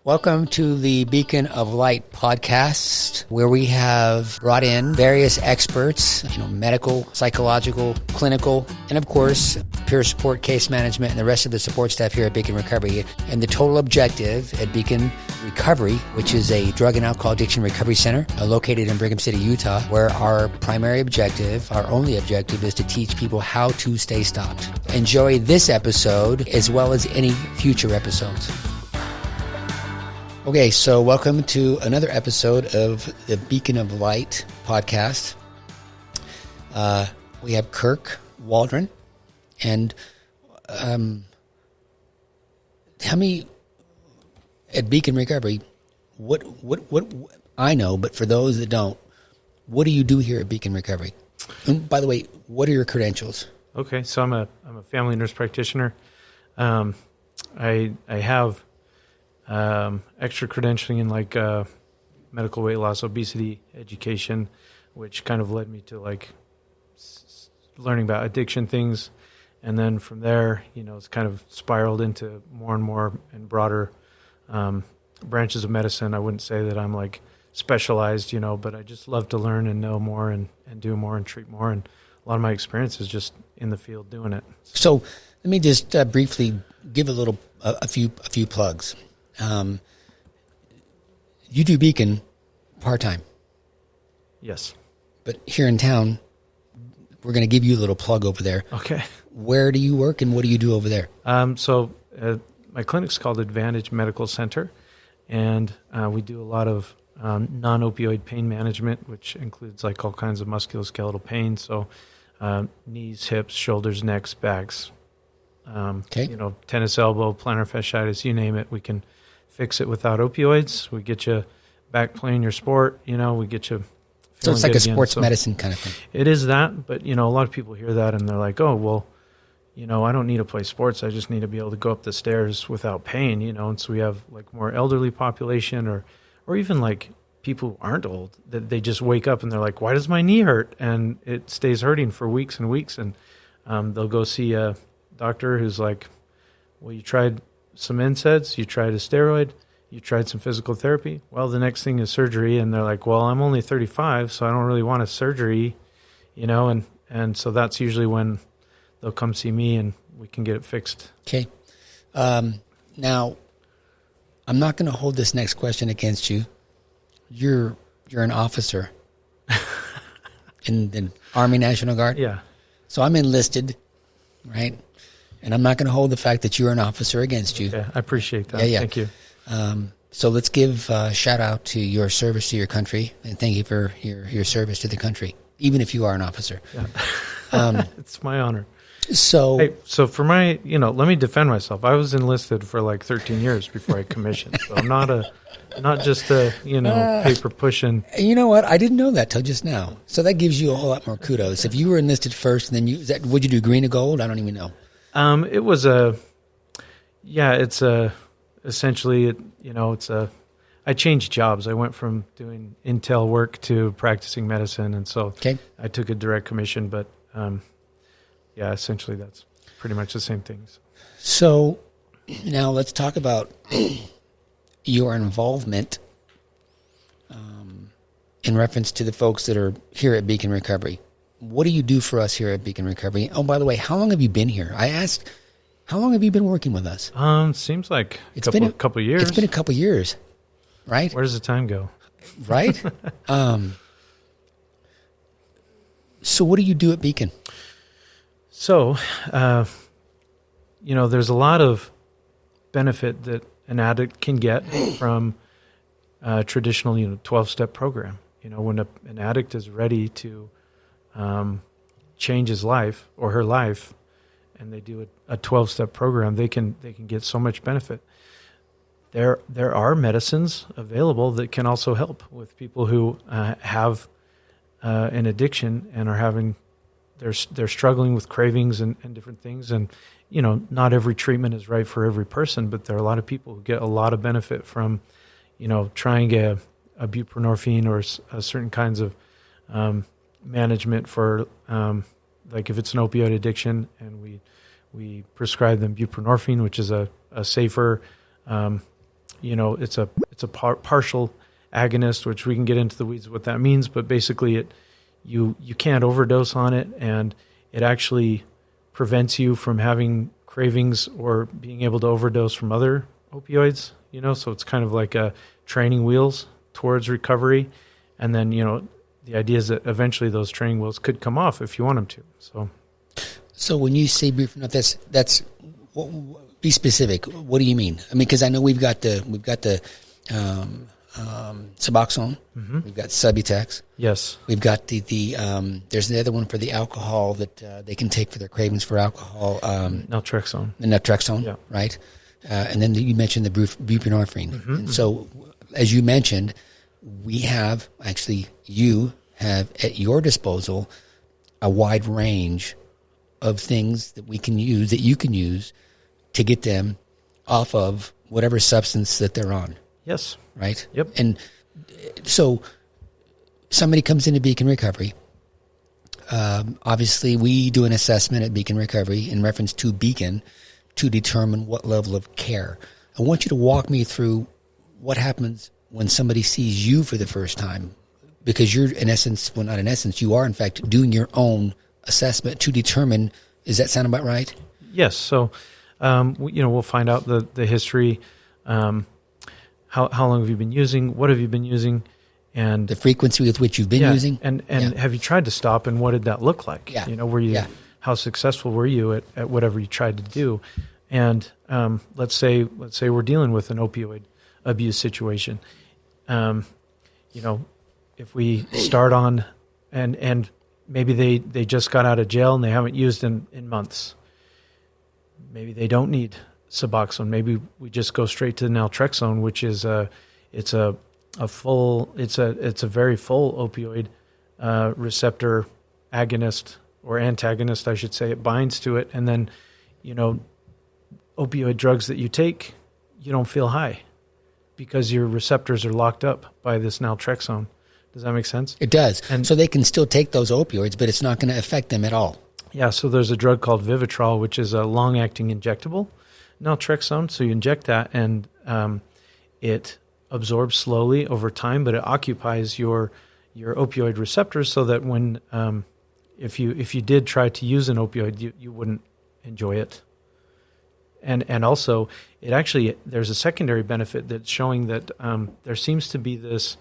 Welcome to the Beacon of Light podcast, where we have brought in various experts, medical, psychological, clinical, and of course, peer support, case management, and the rest of the support staff here at Beecon Recovery. And the total objective at Beecon Recovery, which is a drug and alcohol addiction recovery center located in Brigham City, Utah, where our primary objective, our only objective, is to teach people how to stay stopped. Enjoy this episode as well as any future episodes. Okay, so welcome to another episode of the Beacon of Light podcast. We have Kirk Waldron, and tell me, at Beecon Recovery, what I know, but for those that don't, what do you do here at Beecon Recovery? And by the way, what are your credentials? Okay, so I'm a family nurse practitioner. I have extra credentialing in medical weight loss, obesity education, which kind of led me to learning about addiction things. And then from there, it's kind of spiraled into more and more and broader branches of medicine. I wouldn't say that I'm specialized, but I just love to learn and know more and do more and treat more. And a lot of my experience is just in the field doing it. So let me just briefly give a few plugs. You do Beecon part-time. Yes. But here in town, we're going to give you a little plug over there. Okay. Where do you work and what do you do over there? So my clinic's called Advantage Medical Center, and we do a lot of non-opioid pain management, which includes all kinds of musculoskeletal pain. So knees, hips, shoulders, necks, backs, tennis elbow, plantar fasciitis, you name it. We can fix it without opioids. We get you back playing your sport. We get you. So it's like a sports medicine kind of thing. It is that, but a lot of people hear that and they're like, "Oh, well, I don't need to play sports. I just need to be able to go up the stairs without pain." And so we have more elderly population, or even people who aren't old, that they just wake up and they're like, "Why does my knee hurt?" And it stays hurting for weeks and weeks, and they'll go see a doctor who's like, "Well, you tried some NSAIDs, you tried a steroid, you tried some physical therapy. Well, the next thing is surgery." And they're like, "Well, I'm only 35, so I don't really want a surgery," and so that's usually when they'll come see me and we can get it fixed. Okay. Now, I'm not going to hold this next question against you. You're an officer in the Army National Guard? Yeah. So I'm enlisted, right? And I'm not going to hold the fact that you're an officer against you. Okay, I appreciate that. Yeah. Thank you. So let's give a shout out to your service to your country, and thank you for your service to the country, even if you are an officer. Yeah. It's my honor. So for my, let me defend myself. I was enlisted for 13 years before I commissioned. So I'm not just a paper pushing. You know what? I didn't know that till just now. So that gives you a whole lot more kudos. If you were enlisted first, and then would you do green or gold? I don't even know. It was essentially, I changed jobs. I went from doing intel work to practicing medicine. And so I took a direct commission, but, essentially that's pretty much the same things. So now let's talk about your involvement, in reference to the folks that are here at Beecon Recovery. What do you do for us here at Beecon Recovery? Oh, by the way, how long have you been here? I asked, how long have you been working with us? Seems like a couple years. It's been a couple years, right? Where does the time go? Right? So what do you do at Beecon? So, there's a lot of benefit that an addict can get from a traditional, 12-step program. When an addict is ready to change his life or her life, and they do a 12-step program, they can get so much benefit. There are medicines available that can also help with people who have an addiction and are having they're struggling with cravings and different things. And not every treatment is right for every person, but there are a lot of people who get a lot of benefit from trying a buprenorphine or certain kinds of management for if it's an opioid addiction, and we prescribe them buprenorphine, which is a safer it's a partial agonist, which we can get into the weeds of what that means. But basically, you can't overdose on it, and it actually prevents you from having cravings or being able to overdose from other opioids. So it's kind of like a training wheels towards recovery, and then the idea is that eventually those training wheels could come off if you want them to. So when you say brief enough, that's be specific. What do you mean? I mean, because I know we've got the Suboxone, we've got Subutex. Yes, we've got the there's the other one for the alcohol that they can take for their cravings for alcohol. Naltrexone. The naltrexone, yeah. Right? And then you mentioned the buprenorphine. And so, as you mentioned, you have at your disposal a wide range of things that you can use to get them off of whatever substance that they're on. Yes. Right? Yep. And so somebody comes into Beecon Recovery. Obviously, we do an assessment at Beecon Recovery in reference to Beecon to determine what level of care. I want you to walk me through what happens when somebody sees you for the first time, because you're you are in fact doing your own assessment to determine, does that sound about right? Yes. So, we'll find out the history, how long have you been using, what have you been using, and the frequency with which you've been using. And have you tried to stop, and what did that look like? Yeah. How successful were you at whatever you tried to do? And let's say we're dealing with an opioid abuse situation. If we start on and maybe they just got out of jail and they haven't used in months. Maybe they don't need Suboxone. Maybe we just go straight to naltrexone, which is it's a very full opioid receptor agonist or antagonist, I should say. It binds to it, and then opioid drugs that you take, you don't feel high because your receptors are locked up by this naltrexone. Does that make sense? It does. And so they can still take those opioids, but it's not going to affect them at all. Yeah, so there's a drug called Vivitrol, which is a long-acting injectable naltrexone. So you inject that, and it absorbs slowly over time, but it occupies your opioid receptors so that when if you did try to use an opioid, you wouldn't enjoy it. And also, there's a secondary benefit that's showing that there seems to be this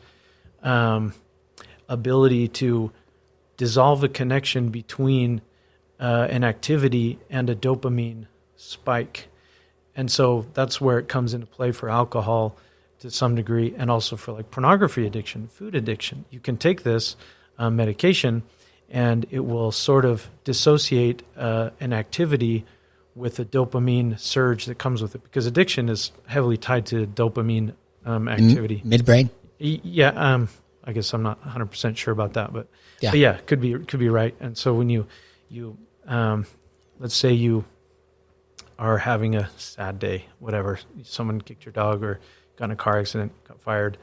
ability to dissolve a connection between an activity and a dopamine spike. And so that's where it comes into play for alcohol to some degree, and also for like pornography addiction, food addiction. You can take this medication and it will sort of dissociate an activity with a dopamine surge that comes with it, because addiction is heavily tied to dopamine activity. Midbrain? Yeah, I guess I'm not 100% sure about that, but yeah, could be right. And so when you let's say you are having a sad day, whatever, someone kicked your dog or got in a car accident, got fired,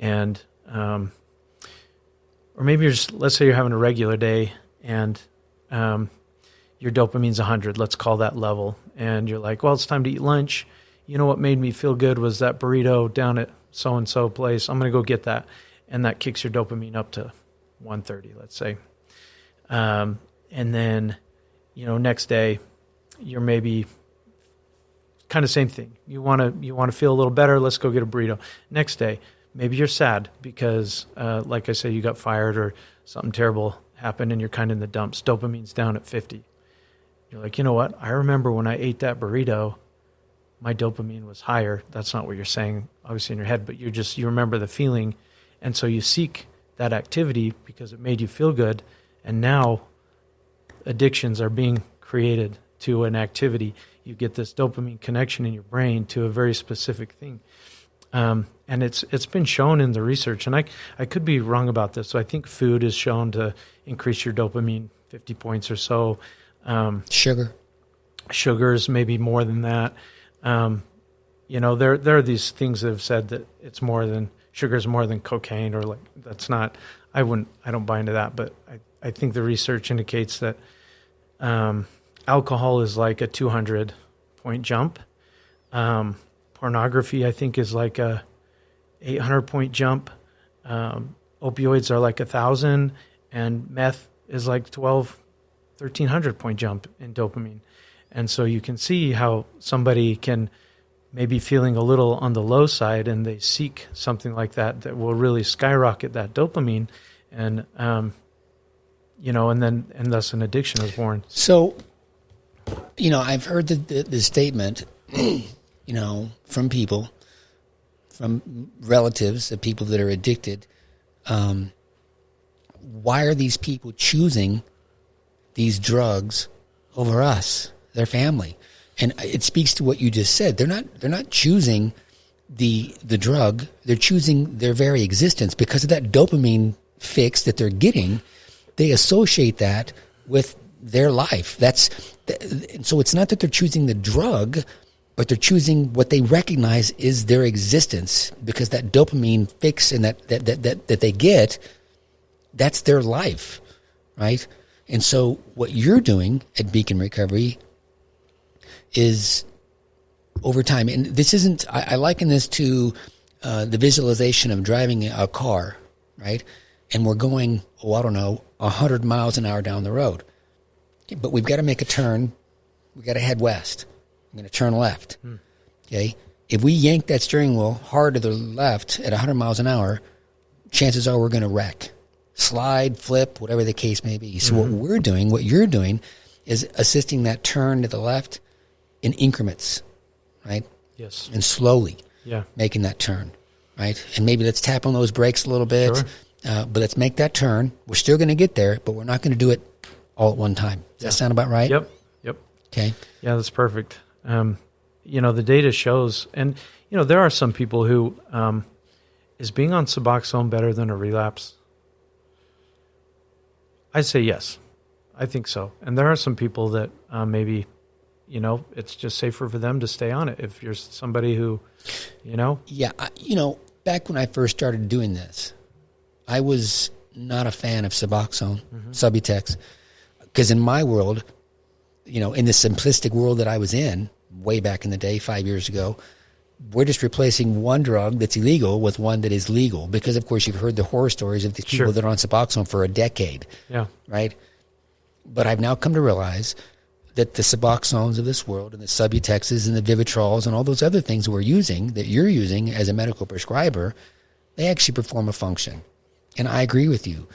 and or maybe let's say you're having a regular day and your dopamine's 100, let's call that level, and you're like, well, it's time to eat lunch. You know what made me feel good was that burrito down at so-and-so place. I'm going to go get that. And that kicks your dopamine up to 130, let's say. And then, next day, you're maybe kind of same thing. You want to feel a little better. Let's go get a burrito. Next day, maybe you're sad because, like I say, you got fired or something terrible happened and you're kind of in the dumps. Dopamine's down at 50. You're like, you know what? I remember when I ate that burrito, my dopamine was higher. That's not what you're saying, obviously, in your head, but you remember the feeling. And so you seek that activity because it made you feel good. And now addictions are being created to an activity. You get this dopamine connection in your brain to a very specific thing. And it's been shown in the research, and I could be wrong about this. So I think food is shown to increase your dopamine 50 points or so. Sugars, maybe more than that. There are these things that have said that it's more than sugar is more than cocaine, or like that's not. I don't buy into that, but I think the research indicates that alcohol is like a 200-point jump. pornography, I think, is like a 800-point jump. Opioids are like 1,000, and meth is like 1,300-point jump in dopamine. And so you can see how somebody can maybe feeling a little on the low side, and they seek something like that will really skyrocket that dopamine, and and thus an addiction is born. So, I've heard the statement, from people, from relatives of people that are addicted. Why are these people choosing these drugs over us, their family? And it speaks to what you just said. They're not choosing the drug. They're choosing their very existence because of that dopamine fix that they're getting. They associate that with their life. So it's not that they're choosing the drug, but they're choosing what they recognize is their existence, because that dopamine fix and that they get, that's their life, right? And so what you're doing at Beecon Recovery is over time, and this isn't, I liken this to the visualization of driving a car, right? And we're going, 100 miles an hour down the road. Okay, but we've got to make a turn. We've got to head west. I'm going to turn left. Okay? If we yank that steering wheel hard to the left at 100 miles an hour, chances are we're going to wreck. Slide, flip, whatever the case may be. So what you're doing is assisting that turn to the left in increments, right? Yes. And slowly making that turn, right? And maybe let's tap on those brakes a little bit, but let's make that turn. We're still going to get there, but we're not going to do it all at one time. Does that sound about right? Yep. Okay. Yeah, that's perfect. The data shows, and, there are some people who, is being on Suboxone better than a relapse? I say yes. I think so. And there are some people that maybe, it's just safer for them to stay on it. If you're somebody who, Yeah. Back when I first started doing this, I was not a fan of Suboxone, Subutex, because in my world, in the simplistic world that I was in way back in the day, 5 years ago, we're just replacing one drug that's illegal with one that is legal. Because, of course, you've heard the horror stories of these people that are on Suboxone for a decade. Yeah. Right? But I've now come to realize that the Suboxones of this world and the Subutexes and the Vivitrols and all those other things we're using, that you're using as a medical prescriber, they actually perform a function. And I agree with you.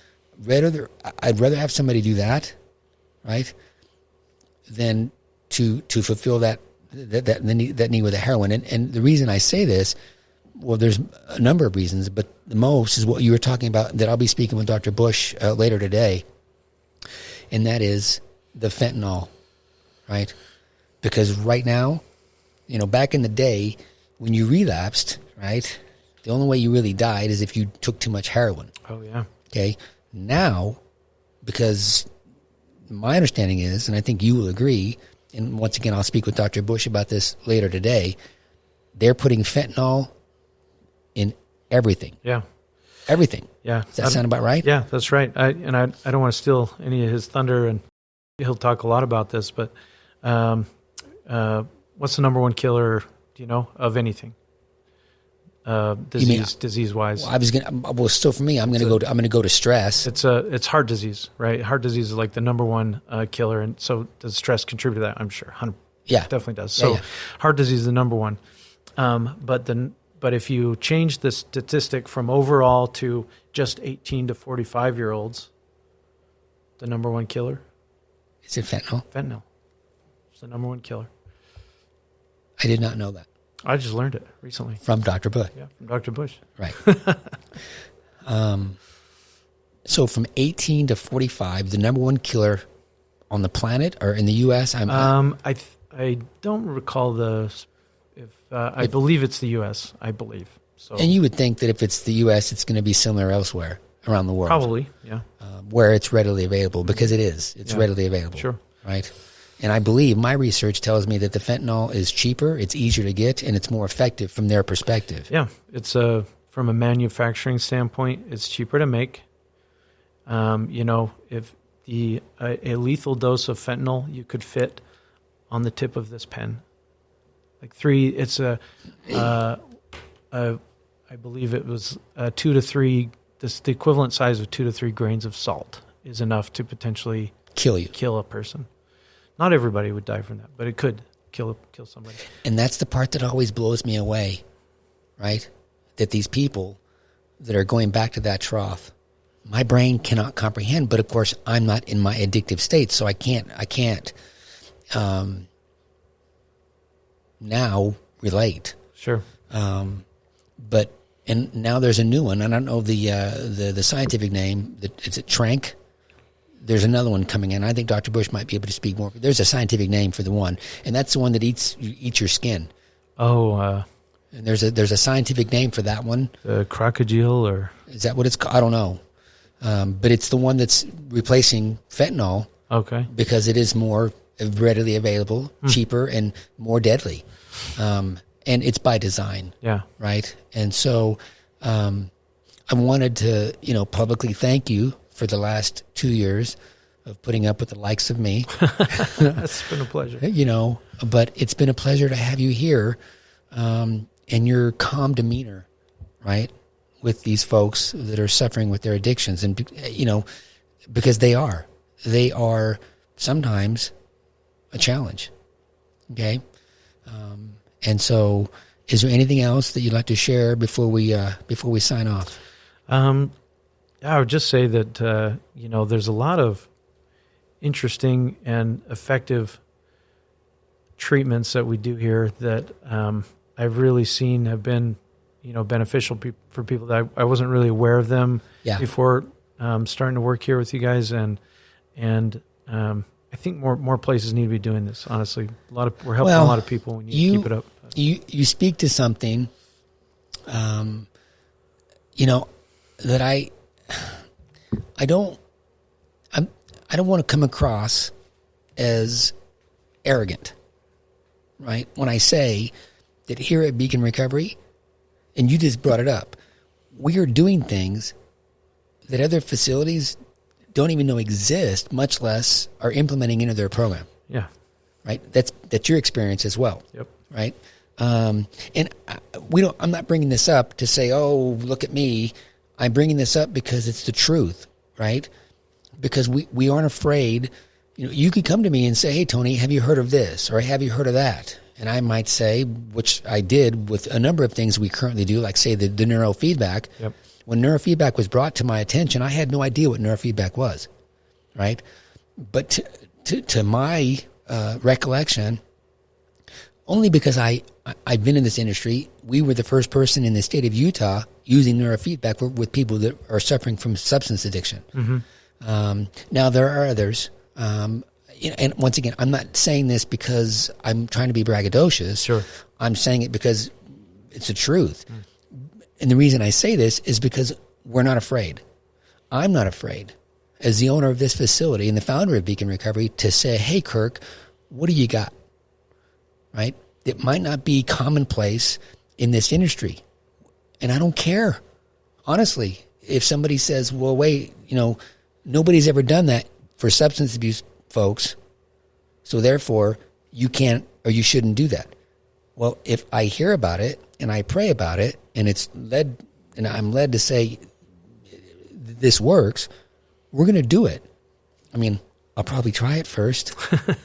I'd rather have somebody do that, right, than to fulfill that need with the heroin. And the reason I say this, well, there's a number of reasons, but the most is what you were talking about, that I'll be speaking with Dr. Bush later today, and that is the fentanyl, right? Because right now, back in the day when you relapsed, right, the only way you really died is if you took too much heroin. Oh, yeah. Okay. Now, because my understanding is, and I think you will agree, and once again, I'll speak with Dr. Bush about this later today, they're putting fentanyl in everything. Yeah. Everything. Yeah. Does that sound about right? Yeah, that's right. I don't want to steal any of his thunder, and he'll talk a lot about this, but what's the number one killer, of anything? Disease-wise. Well, still for me, I'm going to go to stress. It's heart disease, right? Heart disease is like the number one killer, and so does stress contribute to that? I'm sure. Definitely does. So heart disease is the number one. But if you change the statistic from overall to just 18 to 45-year-olds, the number one killer? Is it fentanyl? Fentanyl. It's the number one killer. I did not know that. I just learned it recently. From Dr. Bush. Yeah, from Dr. Bush. Right. So from 18 to 45, the number one killer on the planet or in the U.S.? I don't recall I believe it's the U.S., I believe. So. And you would think that if it's the U.S., it's going to be similar elsewhere around the world. Probably, yeah. Where it's readily available, because it is. It's readily available. Sure. Right? And I believe my research tells me that the fentanyl is cheaper, it's easier to get, and it's more effective from their perspective. Yeah, it's from a manufacturing standpoint, it's cheaper to make. If a lethal dose of fentanyl you could fit on the tip of this pen, like 3. It's I believe it was 2 to 3. The equivalent size of 2 to 3 grains of salt is enough to potentially kill a person. Not everybody would die from that, but it could kill somebody. And that's the part that always blows me away, right? That these people that are going back to that trough, my brain cannot comprehend. But of course, I'm not in my addictive state, so I can't now relate. Sure. But and now there's a new one. I don't know the scientific name. Is it Trank? There's another one coming in. I think Dr. Bush might be able to speak more. There's a scientific name for the one, and that's the one that eats your skin. Oh. And there's a scientific name for that one. Crocodile, or is that what it's called? I don't know. But it's the one that's replacing fentanyl. Okay. Because it is more readily available, cheaper, and more deadly. And it's by design. Yeah. Right. And so, I wanted to, publicly thank you for the last 2 years of putting up with the likes of me. It's been a pleasure. But it's been a pleasure to have you here, and your calm demeanor, right, with these folks that are suffering with their addictions. And, because they are sometimes a challenge. Okay. And so, is there anything else that you'd like to share before we sign off? I would just say that there's a lot of interesting and effective treatments that we do here that I've really seen have been beneficial for people that I wasn't really aware of them before starting to work here with you guys, and I think more places need to be doing this. Honestly, we're helping a lot of people. We need to keep it up. You speak to something, that I don't want to come across as arrogant, right? When I say that here at Beecon Recovery, and you just brought it up, we are doing things that other facilities don't even know exist, much less are implementing into their program. Yeah. Right? That's your experience as well. Yep. Right? And I'm not bringing this up to say, oh, look at me. I'm bringing this up because it's the truth, right? Because we aren't afraid. You could come to me and say, hey, Tony, have you heard of this? Or have you heard of that? And I might say, which I did with a number of things we currently do, like say the neurofeedback. Yep. When neurofeedback was brought to my attention, I had no idea what neurofeedback was, right? But to my recollection, only because I've been in this industry, we were the first person in the state of Utah using neurofeedback with people that are suffering from substance addiction. Mm-hmm. Now, there are others. And once again, I'm not saying this because I'm trying to be braggadocious. Sure. I'm saying it because it's the truth. And the reason I say this is because we're not afraid. I'm not afraid, as the owner of this facility and the founder of Beecon Recovery, to say, hey, Kirk, what do you got? Right? It might not be commonplace in this industry. And I don't care. Honestly, if somebody says, well, wait, nobody's ever done that for substance abuse folks, so therefore you can't or you shouldn't do that. Well, if I hear about it and I pray about it and I'm led to say this works, we're going to do it. I mean, I'll probably try it first.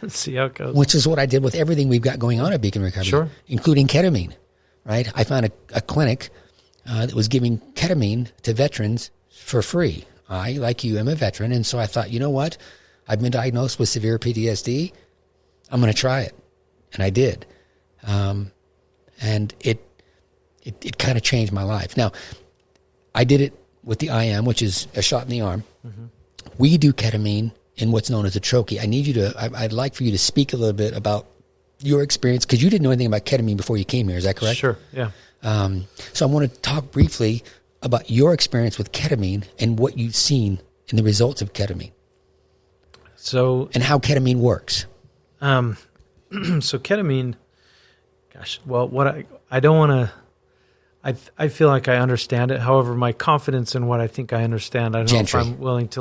See how it goes. Which is what I did with everything we've got going on at Beecon Recovery, sure, including ketamine, right? I found a clinic that was giving ketamine to veterans for free. I, like you, am a veteran, and so I thought, you know what? I've been diagnosed with severe PTSD. I'm going to try it. And I did. And it kind of changed my life. Now, I did it with the IM, which is a shot in the arm. Mm-hmm. We do ketamine in what's known as a troche. I'd like for you to speak a little bit about your experience, because you didn't know anything about ketamine before you came here. Is that correct? Sure, yeah. So I want to talk briefly about your experience with ketamine and what you've seen in the results of ketamine. And how ketamine works. So ketamine, gosh, well, I don't want to, I feel like I understand it. However, my confidence in what I think I understand, I don't know if I'm willing to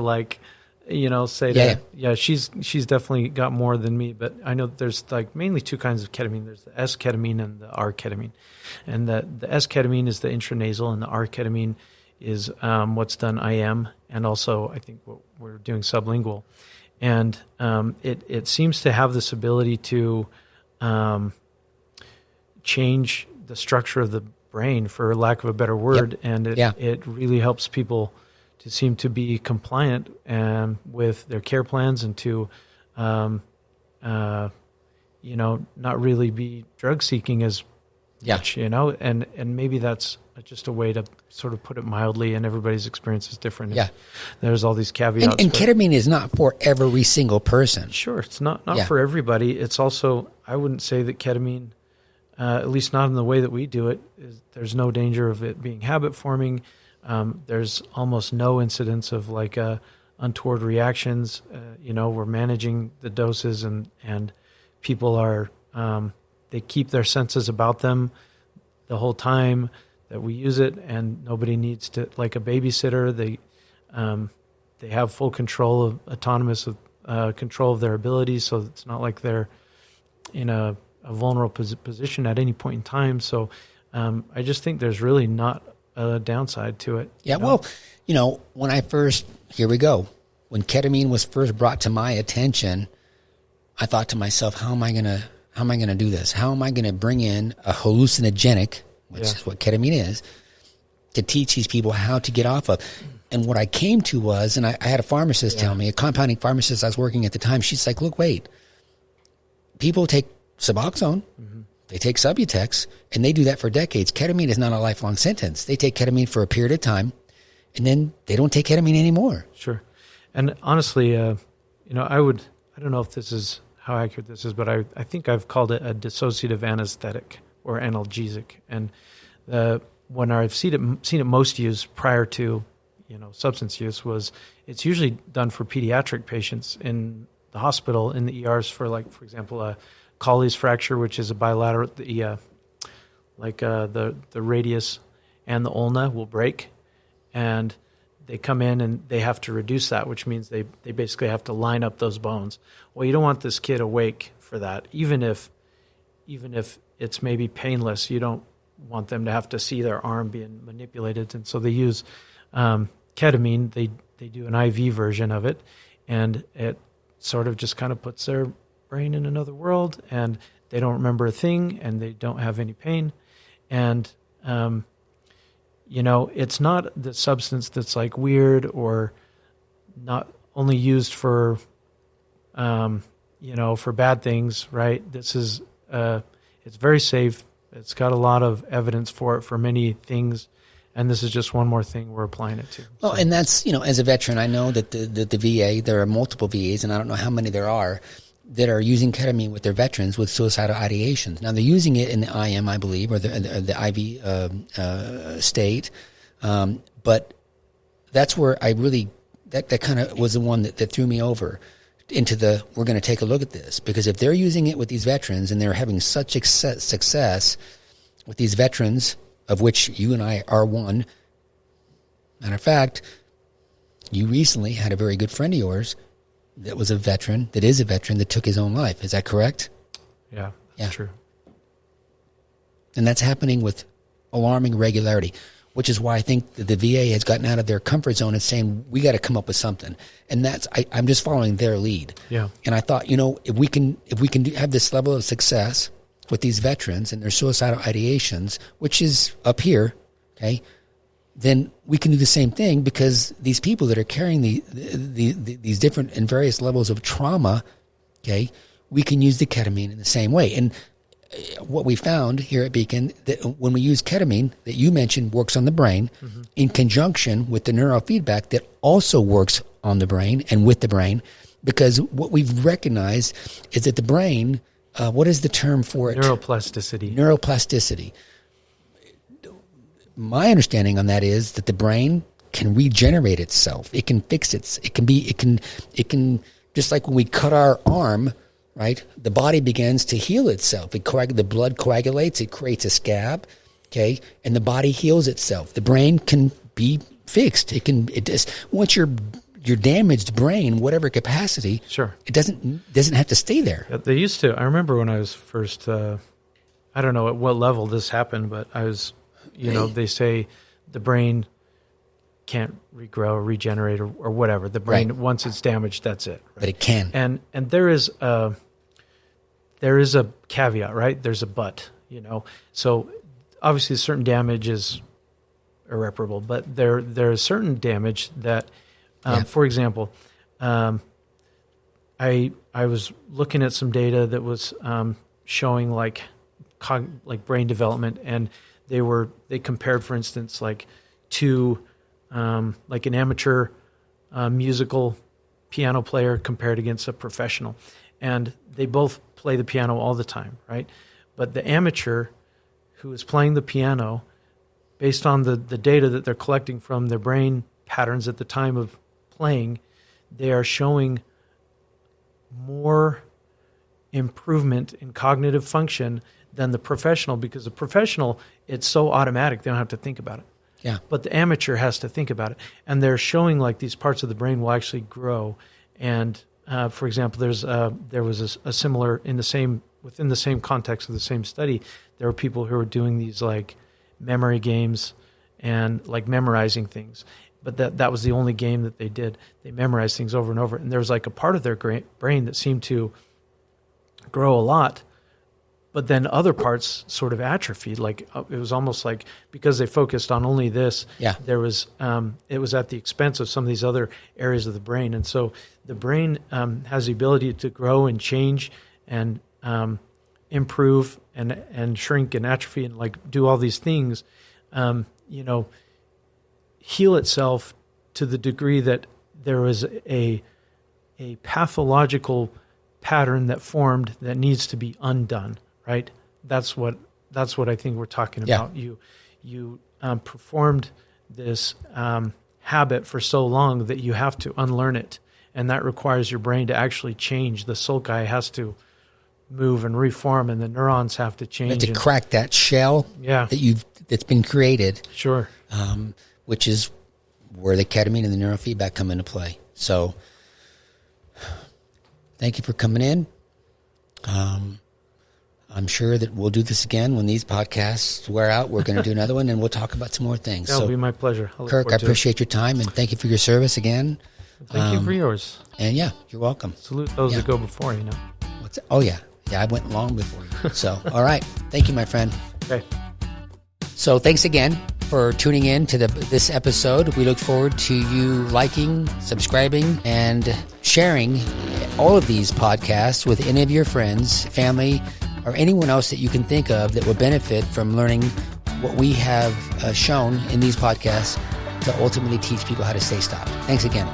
say that, she's definitely got more than me, but I know there's like mainly two kinds of ketamine. There's the S-ketamine and the R-ketamine. And the S-ketamine is the intranasal, and the R-ketamine is what's done IM, and also I think what we're doing sublingual. And it seems to have this ability to change the structure of the brain, for lack of a better word, and it really helps people to seem to be compliant with their care plans, and to not really be drug seeking as much, and maybe that's just a way to sort of put it mildly, and everybody's experience is different. Yeah. There's all these caveats. And ketamine is not for every single person. Sure, it's not for everybody. It's also, I wouldn't say that ketamine, at least not in the way that we do it, there's no danger of it being habit forming. There's almost no incidence of like untoward reactions. We're managing the doses, and people are they keep their senses about them the whole time that we use it, and nobody needs to, like a babysitter. They have full control of autonomous control of their abilities, so it's not like they're in a vulnerable position at any point in time. So I just think there's really not a downside to it. Yeah, well, when when ketamine was first brought to my attention, I thought to myself, how am I going to do this? How am I going to bring in a hallucinogenic, which is what ketamine is, to teach these people how to get off of? And what I came to was, and I had a pharmacist tell me, a compounding pharmacist I was working at the time, she's like, look, wait, people take Suboxone, they take Subutex, and they do that for decades. Ketamine is not a lifelong sentence. They take ketamine for a period of time, and then they don't take ketamine anymore. Sure. And honestly, I don't know if this is how accurate this is, but I think I've called it a dissociative anesthetic or analgesic. And when I've seen it most used prior to substance use, was it's usually done for pediatric patients in the hospital, in the ERs, for, like, for example, a Colles fracture, which is a bilateral, the radius and the ulna will break, and they come in and they have to reduce that, which means they basically have to line up those bones. Well, you don't want this kid awake for that, even if it's maybe painless. You don't want them to have to see their arm being manipulated, and so they use ketamine. They do an IV version of it, and it sort of just kind of puts their brain in another world, and they don't remember a thing, and they don't have any pain. And it's not the substance that's like weird or not only used for for bad things, right? This is it's very safe. It's got a lot of evidence for it for many things, and this is just one more thing we're applying it to. Well, and that's, as a veteran, I know that the VA, there are multiple VAs, and I don't know how many there are, that are using ketamine with their veterans with suicidal ideations. Now, they're using it in the IM, I believe, or the IV state, but that's where I really, that kind of was the one that threw me over into we're going to take a look at this, because if they're using it with these veterans and they're having such success with these veterans, of which you and I are one. Matter of fact, you recently had a very good friend of yours that is a veteran, that took his own life. Is that correct? Yeah, that's true. And that's happening with alarming regularity, which is why I think that the VA has gotten out of their comfort zone and saying, we got to come up with something. And I'm just following their lead. Yeah. And I thought, if we can have this level of success with these veterans and their suicidal ideations, which is up here, okay, then we can do the same thing, because these people that are carrying these different and various levels of trauma, okay, we can use the ketamine in the same way. And what we found here at Beecon, that when we use ketamine, that you mentioned works on the brain, in conjunction with the neurofeedback that also works on the brain and with the brain, because what we've recognized is that the brain, what is the term for it? Neuroplasticity. My understanding on that is that the brain can regenerate itself. It can fix it. It can just like when we cut our arm, right? The body begins to heal itself. The blood coagulates. It creates a scab, okay? And the body heals itself. The brain can be fixed. Once your your damaged brain, whatever capacity, Sure. it doesn't have to stay there. They used to. I remember when I was first, I don't know at what level this happened, but I was, they say the brain can't regrow or regenerate or whatever. The brain, Right. once it's damaged, that's it. Right? But it can. And there is a caveat, right? There's a but, So obviously certain damage is irreparable, but there is certain damage that, for example, I was looking at some data that was showing like brain development, and they compared, for instance, like two like an amateur musical piano player compared against a professional, and they both play the piano all the time, right? But the amateur who is playing the piano, based on the data that they're collecting from their brain patterns at the time of playing, they are showing more improvement in cognitive function than the professional, because the professional, it's so automatic, they don't have to think about it. Yeah. But the amateur has to think about it. And they're showing like these parts of the brain will actually grow. And for example, there was a similar, within the same context of the same study, there were people who were doing these like memory games and like memorizing things. But that was the only game that they did. They memorized things over and over. And there was like a part of their brain that seemed to grow a lot, but then other parts sort of atrophied. Like it was almost like because they focused on only this, there was it was at the expense of some of these other areas of the brain. And so the brain has the ability to grow and change and improve and shrink and atrophy and like do all these things, heal itself to the degree that there was a pathological pattern that formed that needs to be undone. Right? That's what I think we're talking about. You performed this habit for so long that you have to unlearn it, and that requires your brain to actually change. The sulci has to move and reform, and the neurons have to change. You have to crack that shell that's been created. Sure. Which is where the ketamine and the neurofeedback come into play. So, thank you for coming in. I'm sure that we'll do this again when these podcasts wear out. We're going to do another one, and we'll talk about some more things. That'll be my pleasure. Kirk, I appreciate your time, and thank you for your service again. Thank you for yours. And yeah, you're welcome. Salute those that go before, What's that? Oh, yeah. Yeah, I went long before you. So, all right. Thank you, my friend. Okay. So thanks again for tuning in to this episode. We look forward to you liking, subscribing, and sharing all of these podcasts with any of your friends, family, or anyone else that you can think of that would benefit from learning what we have shown in these podcasts to ultimately teach people how to stay stopped. Thanks again.